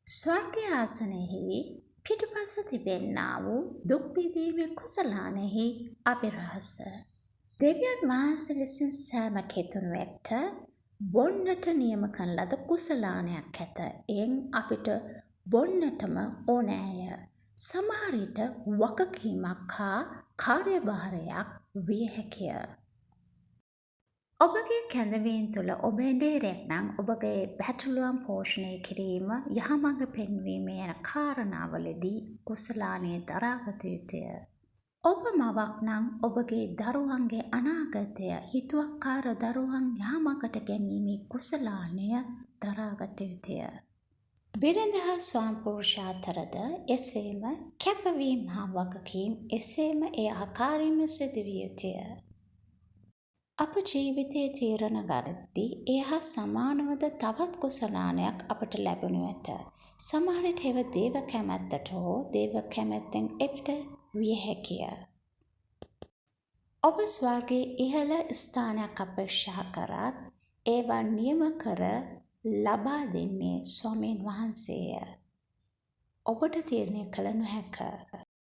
ස්වර්ගයේ ආසනයෙහි පිටුපස තිබෙන්නා වූ දුක් විඳීමේ කුසලානෙහි අභිරහස. දෙවියන් වහන්සේ විසින් සෑම කෙතුණුවෙක්ට බොන්නට නියම කරන ලද කුසලානයක් ඇත. එයින් අපිට බොන්නටම ඕනෑය. සමහර විට වගකීමක් හා කාර්යභාරයක් විය හැකිය. ඔබගේ කැඳවීම් තුළ ඔබ එඬේරෙක් නම් ඔබගේ බැටළුවන් පෝෂණය කිරීම යහමඟ පෙන්වීම යන කාරණාවලදී කුසලානය දරාගත යුතුය. ඔබ මවක් නම් ඔබගේ දරුවන්ගේ අනාගතය හිතුවක්කාර දරුවන් යහමඟට ගැනීමේ කුසලානය දරාගත යුතුය. බිරිඳ හා ස්වාමිපුරුෂ අතරද එසේම කැපවීම හා වගකීම් එසේම ඒ ආකාරයෙන්ම සිදුවිය යුතුය. අප ජීවිතයේ තීරණ ගනිද්දී ඒ හා සමානවද තවත් කුසලානයක් අපට ලැබෙනු ඇත. සමහර විට ඒවා දේව කැමැත්තට හෝ දේව කැමැත්තෙන් එපිට විය හැකිය. ඔබ ස්වර්ගයේ ඉහළ ස්ථානයක් අපේක්ෂා කරත් ඒවා නියම කර ලබා දෙන්නේ ස්වාමීන් වහන්සේය. ඔබට තීරණය කළ නොහැක.